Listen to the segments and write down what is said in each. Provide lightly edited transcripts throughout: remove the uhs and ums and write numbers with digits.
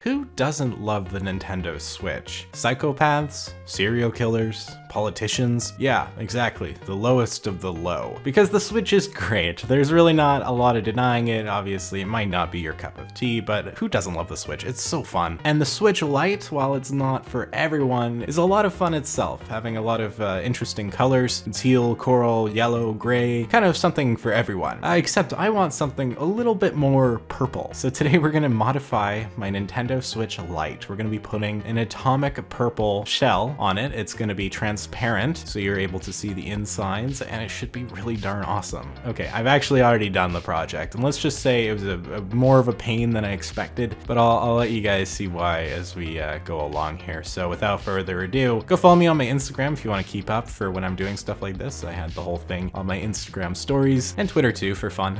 Who doesn't love the Nintendo Switch? Psychopaths? Serial killers? Politicians? Yeah, exactly, the lowest of the low. Because the Switch is great. There's really not a lot of denying it. Obviously, it might not be your cup of tea, but who doesn't love the Switch? It's so fun. And the Switch Lite, while it's not for everyone, is a lot of fun itself, having a lot of interesting colors: teal, coral, yellow, gray, kind of something for everyone. Except I want something a little bit more purple. So today we're gonna modify my Nintendo Switch Lite. We're gonna be putting an atomic purple shell on it. It's gonna be transparent, so you're able to see the insides, and it should be really darn awesome. Okay, I've actually already done the project, and let's just say it was a more of a pain than I expected, but I'll let you guys see why as we go along here. So without further ado, go follow me on my Instagram if you want to keep up for when I'm doing stuff like this. I had the whole thing on my Instagram stories and Twitter too for fun.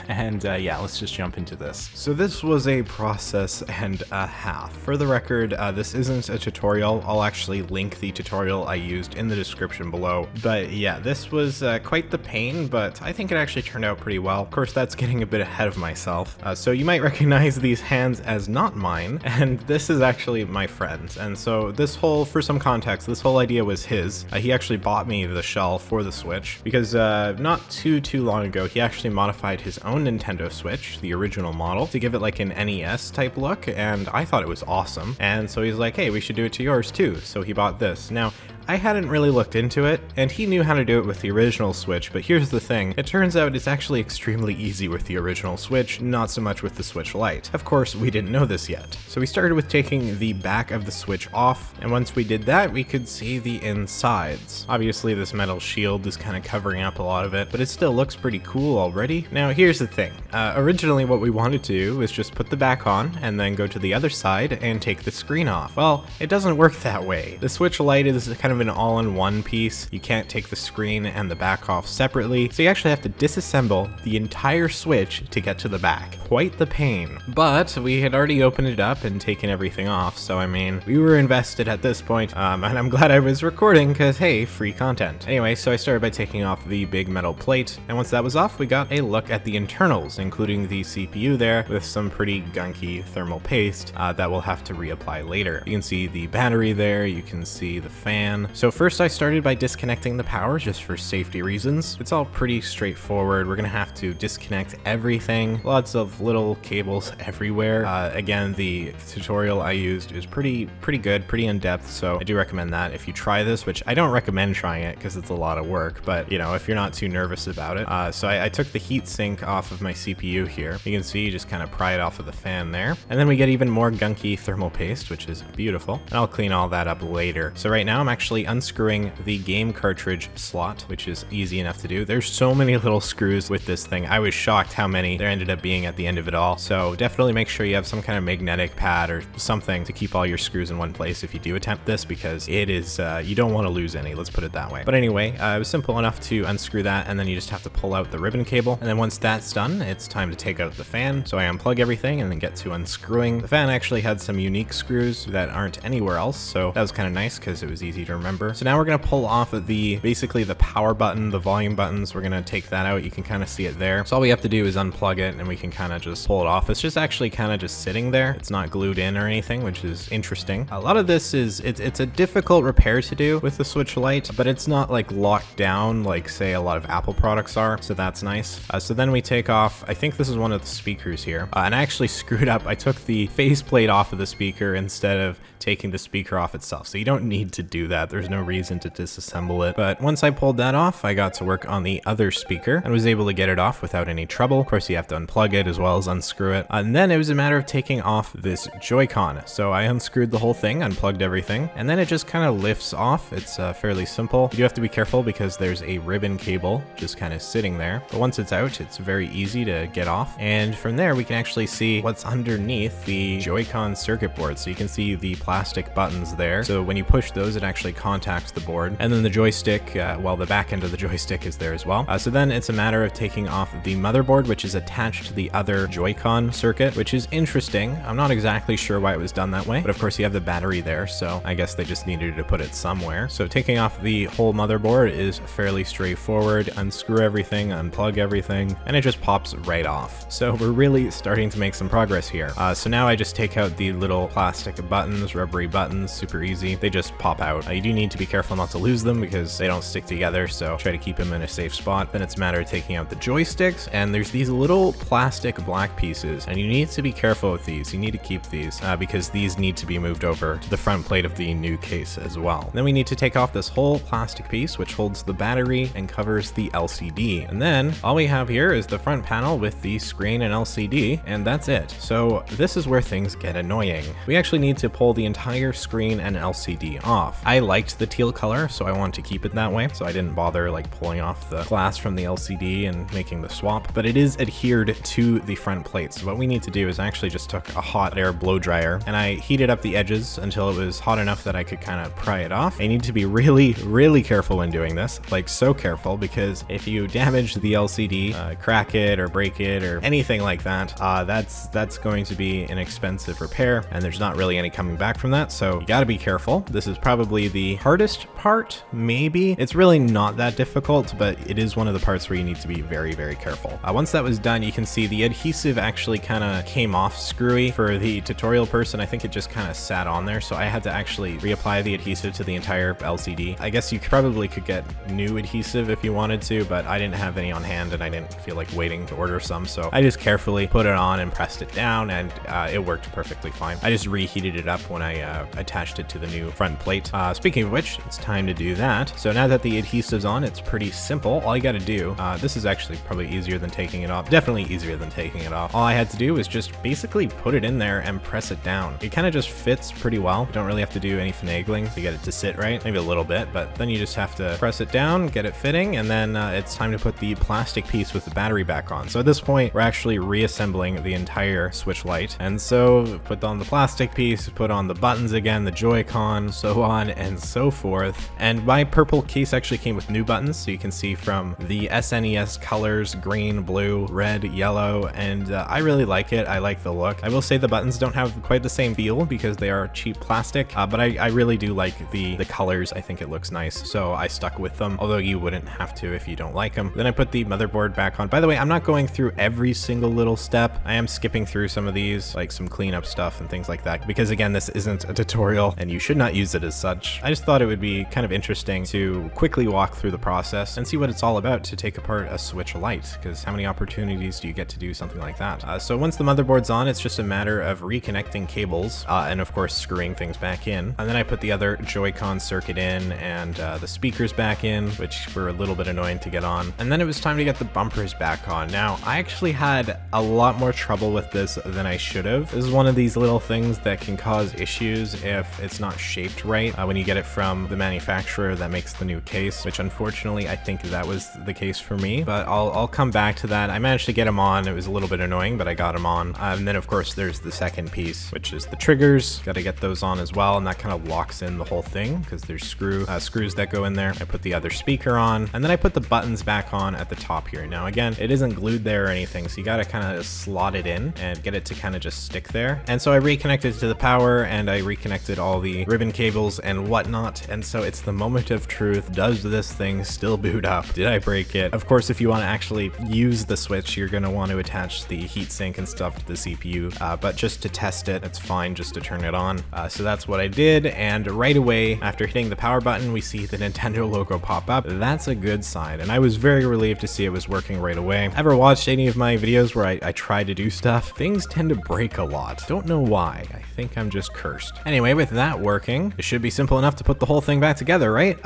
And yeah, let's just jump into this. So this was a process and a half. For the record, this isn't a tutorial. I'll actually link the tutorial I used in the description below. But yeah, this was quite the pain, but I think it actually turned out pretty well. Of course, that's getting a bit ahead of myself. So you might recognize these hands as not mine, and this is actually my friend's. And so this whole, for some context, this whole idea was his. He actually bought me the shell for the Switch because not too long ago, he actually modified his own Nintendo Switch, the original model, to give it like an NES type look, and I thought it was awesome. And so he's like, hey, we should do it to yours too. So he bought this. Now, I hadn't really looked into it, and he knew how to do it with the original Switch, but here's the thing. It turns out it's actually extremely easy with the original Switch, not so much with the Switch Lite. Of course, we didn't know this yet. So we started with taking the back of the Switch off, and once we did that, we could see the insides. Obviously, this metal shield is kind of covering up a lot of it, but it still looks pretty cool already. Now, here's the thing. Originally, what we wanted to do was just put the back on, and then go to the other side and take the screen off. Well, it doesn't work that way. The Switch Lite is kind of an all-in-one piece. You can't take the screen and the back off separately, so you actually have to disassemble the entire Switch to get to the back. Quite the pain. But we had already opened it up and taken everything off, so I mean, we were invested at this point, and I'm glad I was recording because, hey, free content. Anyway, so I started by taking off the big metal plate, and once that was off, we got a look at the internals, including the CPU there with some pretty gunky thermal paste that we'll have to reapply later. You can see the battery there, you can see the fan. So first I started by disconnecting the power just for safety reasons. It's all pretty straightforward. We're gonna have to disconnect everything. Lots of little cables everywhere. Again, the tutorial I used is pretty good, pretty in-depth, so I do recommend that if you try this, which I don't recommend trying it because it's a lot of work, but you know, if you're not too nervous about it. So I took the heat sink off of my CPU here. You can see, you just kind of pry it off of the fan there. And then we get even more gunky thermal paste, which is beautiful. And I'll clean all that up later. So right now I'm actually unscrewing the game cartridge slot, which is easy enough to do. There's so many little screws with this thing. I was shocked how many there ended up being at the end of it all. So definitely make sure you have some kind of magnetic pad or something to keep all your screws in one place if you do attempt this, because it is, you don't want to lose any, let's put it that way. But anyway, it was simple enough to unscrew that, and then you just have to pull out the ribbon cable. And then once that's done, it's time to take out the fan. So I unplug everything and then get to unscrewing. The fan actually had some unique screws that aren't anywhere else, so that was kind of nice because it was easy to remember. So now we're going to pull off of basically the power button, the volume buttons. We're going to take that out. You can kind of see it there. So all we have to do is unplug it and we can kind of just pull it off. It's just actually kind of just sitting there. It's not glued in or anything, which is interesting. A lot of this is, it's a difficult repair to do with the Switch Lite, but it's not like locked down like say a lot of Apple products are. So that's nice. So then we take off, I think this is one of the speakers here. And I actually screwed up. I took the faceplate off of the speaker instead of taking the speaker off itself. So you don't need to do that. There's no reason to disassemble it. But once I pulled that off, I got to work on the other speaker and was able to get it off without any trouble. Of course, you have to unplug it as well as unscrew it. And then it was a matter of taking off this Joy-Con. So I unscrewed the whole thing, unplugged everything, and then it just kind of lifts off. It's fairly simple. You do have to be careful because there's a ribbon cable just kind of sitting there. But once it's out, it's very easy to get off. And from there, we can actually see what's underneath the Joy-Con circuit board. So you can see the plastic buttons there. So when you push those, it actually contacts the board, and then the joystick, well, the back end of the joystick is there as well. So then it's a matter of taking off the motherboard, which is attached to the other Joy-Con circuit, which is interesting. I'm not exactly sure why it was done that way, but of course you have the battery there, so I guess they just needed to put it somewhere. So taking off the whole motherboard is fairly straightforward. Unscrew everything, unplug everything, and it just pops right off. So we're really starting to make some progress here. So now I just take out the little plastic buttons, rubbery buttons, super easy. They just pop out. You do need to be careful not to lose them because they don't stick together, so try to keep them in a safe spot. Then it's a matter of taking out the joysticks, and there's these little plastic black pieces, and you need to be careful with these. You need to keep these because these need to be moved over to the front plate of the new case as well. Then we need to take off this whole plastic piece, which holds the battery and covers the LCD. And then all we have here is the front panel with the screen and LCD, and that's it. So this is where things get annoying. We actually need to pull the entire screen and LCD off. I liked the teal color, so I wanted to keep it that way, so I didn't bother like pulling off the glass from the LCD and making the swap, but it is adhered to the front plate. So what we need to do is I actually just took a hot air blow dryer and I heated up the edges until it was hot enough that I could kind of pry it off. I need to be really careful when doing this, like so careful, because if you damage the LCD, crack it or break it or anything like that, that's going to be an expensive repair, and there's not really any coming back from that, so you gotta be careful. This is probably the hardest part, maybe. It's really not that difficult, but it is one of the parts where you need to be very careful. Once that was done, you can see the adhesive actually kind of came off screwy. For the tutorial person, I think it just kind of sat on there, so I had to actually reapply the adhesive to the entire LCD. I guess you probably could get new adhesive if you wanted to, but I didn't have any on hand and I didn't feel like waiting to order some, so I just carefully put it on and pressed it down, and it worked perfectly fine. I just reheated it up when I attached it to the new front plate. Speaking of which, it's time to do that. So now that the adhesive's on, it's pretty simple. All you got to do, this is actually probably easier than taking it off, definitely easier than taking it off. All I had to do was just basically put it in there and press it down. It kind of just fits pretty well. You don't really have to do any finagling to get it to sit right, maybe a little bit, but then you just have to press it down, get it fitting, and then it's time to put the plastic piece with the battery back on. So at this point, we're actually reassembling the entire Switch Lite. And so put on the plastic piece, put on the buttons again, the Joy-Con, so on and so forth. And my purple case actually came with new buttons, so you can see from the SNES colors, green, blue, red, yellow, and I really like it. I like the look. I will say the buttons don't have quite the same feel because they are cheap plastic, but I really do like the colors. I think it looks nice, so I stuck with them, although you wouldn't have to if you don't like them. Then I put the motherboard back on. By the way, I'm not going through every single little step. I am skipping through some of these, like some cleanup stuff and things like that, because again, this isn't a tutorial and you should not use it as such. I just thought it would be kind of interesting to quickly walk through the process and see what it's all about to take apart a Switch Lite, because how many opportunities do you get to do something like that? So once the motherboard's on, it's just a matter of reconnecting cables and of course screwing things back in. And then I put the other Joy-Con circuit in and the speakers back in, which were a little bit annoying to get on. And then it was time to get the bumpers back on. Now, I actually had a lot more trouble with this than I should have. This is one of these little things that can cause issues if it's not shaped right when you get it from the manufacturer that makes the new case, which unfortunately I think that was the case for me, but I'll come back to that. I managed to get them on. It was a little bit annoying, but I got them on. And then of course there's the second piece, which is the triggers. Got to get those on as well, and that kind of locks in the whole thing because there's screws that go in there. I put the other speaker on, and then I put the buttons back on at the top here. Now again, it isn't glued there or anything, so you got to kind of slot it in and get it to kind of just stick there. And so I reconnected to the power, and I reconnected all the ribbon cables and whatnot, and so it's the moment of truth. Does this thing still boot up? Did I break it? Of course, if you want to actually use the Switch, you're going to want to attach the heatsink and stuff to the CPU, but just to test it, it's fine just to turn it on. So that's what I did, and right away, after hitting the power button, we see the Nintendo logo pop up. That's a good sign, and I was very relieved to see it was working right away. Ever watched any of my videos where I try to do stuff? Things tend to break a lot. Don't know why. I think I'm just cursed. Anyway, with that working, it should be simple enough to put the whole thing back together, right?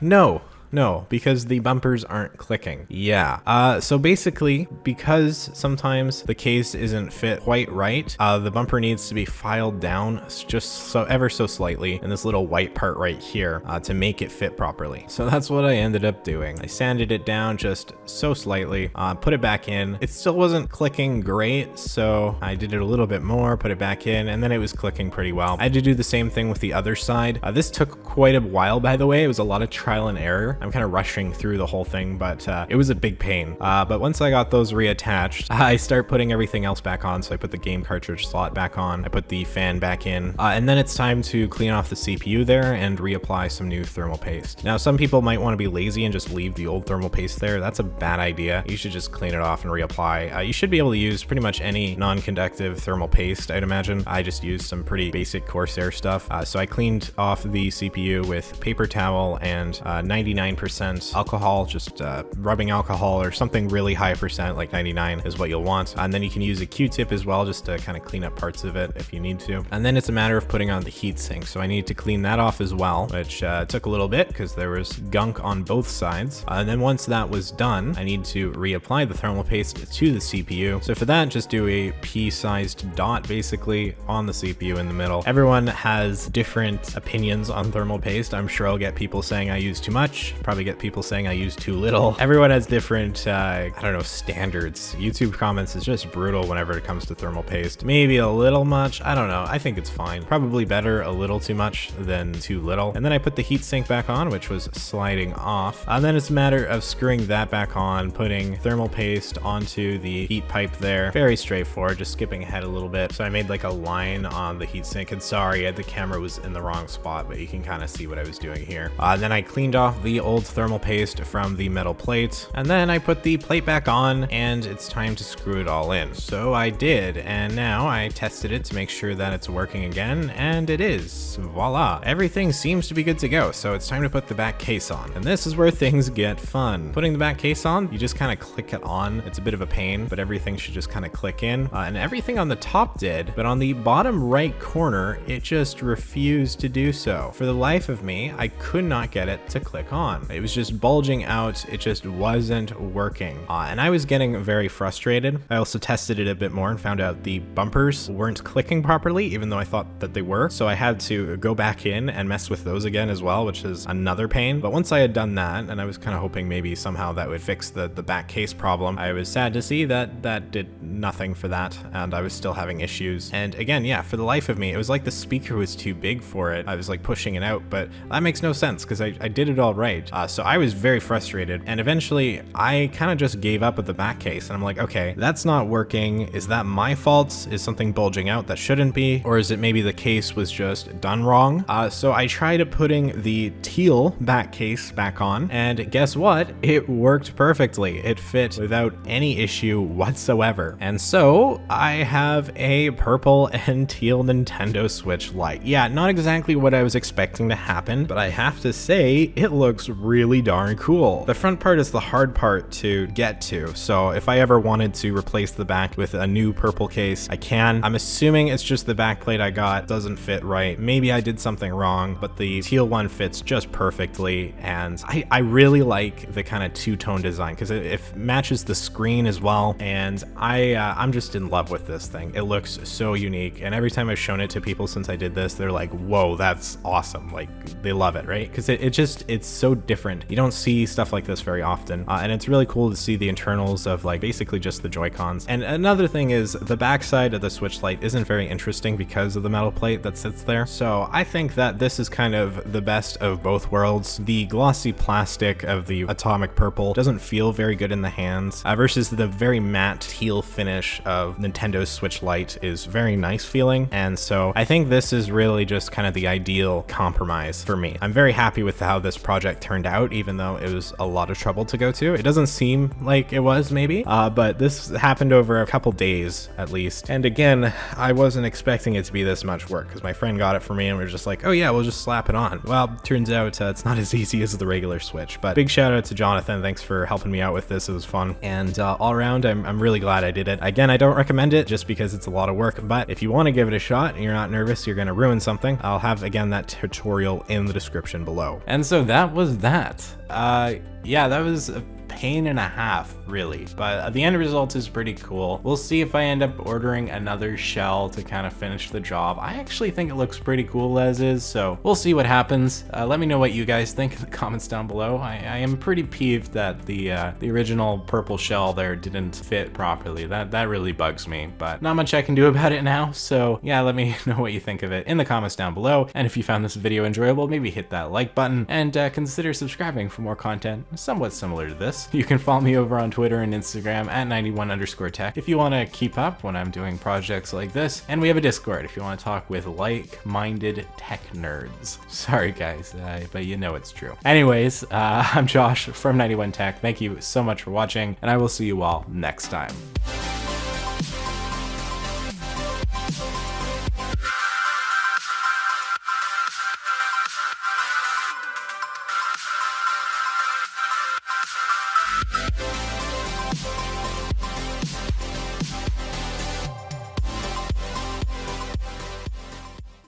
No. No, because the bumpers aren't clicking. Yeah. So basically, because sometimes the case isn't fit quite right, the bumper needs to be filed down just so ever so slightly in this little white part right here to make it fit properly. So that's what I ended up doing. I sanded it down just so slightly, put it back in. It still wasn't clicking great, so I did it a little bit more, put it back in, and then it was clicking pretty well. I had to do the same thing with the other side. This took quite a while, by the way. It was a lot of trial and error. I'm kind of rushing through the whole thing, but it was a big pain. But once I got those reattached, I start putting everything else back on. So I put the game cartridge slot back on, I put the fan back in, and then it's time to clean off the CPU there and reapply some new thermal paste. Now, some people might want to be lazy and just leave the old thermal paste there. That's a bad idea. You should just clean it off and reapply. You should be able to use pretty much any non-conductive thermal paste, I'd imagine. I just used some pretty basic Corsair stuff. So I cleaned off the CPU with paper towel and 99% alcohol, just rubbing alcohol or something really high percent, like 99 is what you'll want. And then you can use a Q-tip as well, just to kind of clean up parts of it if you need to. And then it's a matter of putting on the heatsink. So I needed to clean that off as well, which took a little bit because there was gunk on both sides. And then once that was done, I need to reapply the thermal paste to the CPU. So for that, just do a pea-sized dot basically on the CPU in the middle. Everyone has different opinions on thermal paste. I'm sure I'll get people saying I use too much, probably get people saying I use too little. Everyone has different, I don't know, standards. YouTube comments is just brutal whenever it comes to thermal paste. Maybe a little much, I don't know. I think it's fine. Probably better a little too much than too little. And then I put the heatsink back on, which was sliding off. And then it's a matter of screwing that back on, putting thermal paste onto the heat pipe there. Very straightforward, just skipping ahead a little bit. So I made like a line on the heatsink, and sorry, the camera was in the wrong spot, but you can kind of see what I was doing here. Then I cleaned off the old thermal paste from the metal plate, and then I put the plate back on, and it's time to screw it all in. So I did, and now I tested it to make sure that it's working again, and it is. Voila. Everything seems to be good to go, so it's time to put the back case on. And this is where things get fun. Putting the back case on, you just kind of click it on. It's a bit of a pain, but everything should just kind of click in. And everything on the top did, but on the bottom right corner, it just refused to do so. For the life of me, I could not get it to click on. It was just bulging out. It just wasn't working. And I was getting very frustrated. I also tested it a bit more and found out the bumpers weren't clicking properly, even though I thought that they were. So I had to go back in and mess with those again as well, which is another pain. But once I had done that, and I was kind of hoping maybe somehow that would fix the back case problem, I was sad to see that that did nothing for that, and I was still having issues. And again, yeah, for the life of me, it was like the speaker was too big for it. I was like pushing it out, but that makes no sense because I did it all right. So I was very frustrated, and eventually I kind of just gave up at the back case, and I'm like, okay, that's not working. Is that my fault? Is something bulging out that shouldn't be? Or is it maybe the case was just done wrong? So I tried putting the teal back case back on, and guess what? It worked perfectly. It fit without any issue whatsoever. And so I have a purple and teal Nintendo Switch Lite. Yeah, not exactly what I was expecting to happen, but I have to say it looks really darn cool. The front part is the hard part to get to, so if I ever wanted to replace the back with a new purple case, I can. I'm assuming it's just the back plate I got doesn't fit right. Maybe I did something wrong, but the teal one fits just perfectly, and I really like the kind of two-tone design because it matches the screen as well, and I'm just in love with this thing. It looks so unique, and every time I've shown it to people since I did this, they're like, whoa, that's awesome. Like, they love it, right? Because it's so different. You don't see stuff like this very often, and it's really cool to see the internals of like basically just the Joy-Cons. And another thing is the backside of the Switch Lite isn't very interesting because of the metal plate that sits there. So I think that this is kind of the best of both worlds. The glossy plastic of the atomic purple doesn't feel very good in the hands, versus the very matte teal finish of Nintendo Switch Lite is very nice feeling. And so I think this is really just kind of the ideal compromise for me. I'm very happy with how this project turned out, even though it was a lot of trouble to go to. It doesn't seem like it was maybe, but this happened over a couple days at least. And again, I wasn't expecting it to be this much work because my friend got it for me and we were just like, oh yeah, we'll just slap it on. Well, turns out it's not as easy as the regular Switch, but big shout out to Jonathan. Thanks for helping me out with this. It was fun. And all around, I'm really glad I did it. Again, I don't recommend it just because it's a lot of work, but if you want to give it a shot and you're not nervous you're going to ruin something, I'll have, again, that tutorial in the description below. And so that was of that. Yeah, that was a pain and a half, really, but the end result is pretty cool. We'll see if I end up ordering another shell to kind of finish the job. I actually think it looks pretty cool as is, so we'll see what happens. Let me know what you guys think in the comments down below. I am pretty peeved that the original purple shell there didn't fit properly. That really bugs me, but not much I can do about it now. So yeah, let me know what you think of it in the comments down below. And if you found this video enjoyable, maybe hit that like button and consider subscribing for more content somewhat similar to this. You can follow me over on Twitter and Instagram at 91_tech if you want to keep up when I'm doing projects like this. And we have a Discord if you want to talk with like-minded tech nerds. Sorry guys, but you know it's true. Anyways, I'm Josh from 91tech. Thank you so much for watching, and I will see you all next time.